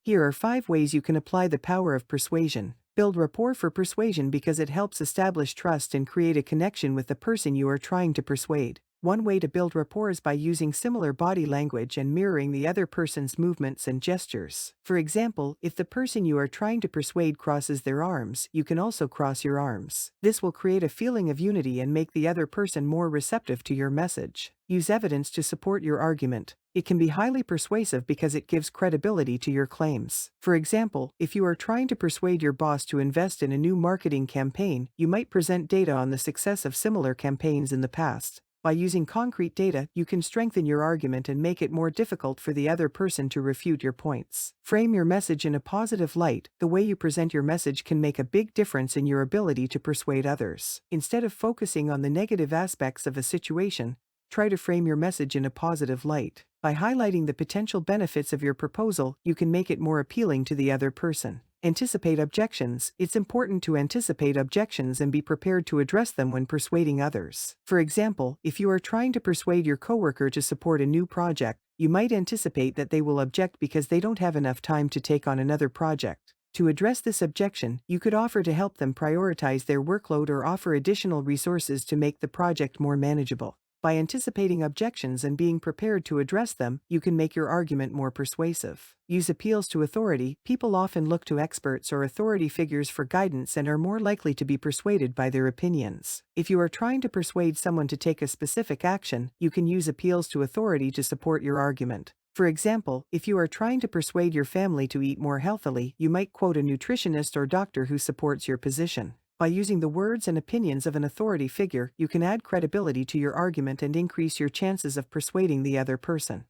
Here are 5 ways you can apply the power of persuasion. Build rapport for persuasion because it helps establish trust and create a connection with the person you are trying to persuade. One way to build rapport is by using similar body language and mirroring the other person's movements and gestures. For example, if the person you are trying to persuade crosses their arms, you can also cross your arms. This will create a feeling of unity and make the other person more receptive to your message. Use evidence to support your argument. It can be highly persuasive because it gives credibility to your claims. For example, if you are trying to persuade your boss to invest in a new marketing campaign, you might present data on the success of similar campaigns in the past. By using concrete data, you can strengthen your argument and make it more difficult for the other person to refute your points. Frame your message in a positive light. The way you present your message can make a big difference in your ability to persuade others. Instead of focusing on the negative aspects of a situation, try to frame your message in a positive light. By highlighting the potential benefits of your proposal, you can make it more appealing to the other person. Anticipate objections. It's important to anticipate objections and be prepared to address them when persuading others. For example, if you are trying to persuade your coworker to support a new project, you might anticipate that they will object because they don't have enough time to take on another project. To address this objection, you could offer to help them prioritize their workload or offer additional resources to make the project more manageable. By anticipating objections and being prepared to address them, you can make your argument more persuasive. Use appeals to authority. People often look to experts or authority figures for guidance and are more likely to be persuaded by their opinions. If you are trying to persuade someone to take a specific action, you can use appeals to authority to support your argument. For example, if you are trying to persuade your family to eat more healthily, you might quote a nutritionist or doctor who supports your position. By using the words and opinions of an authority figure, you can add credibility to your argument and increase your chances of persuading the other person.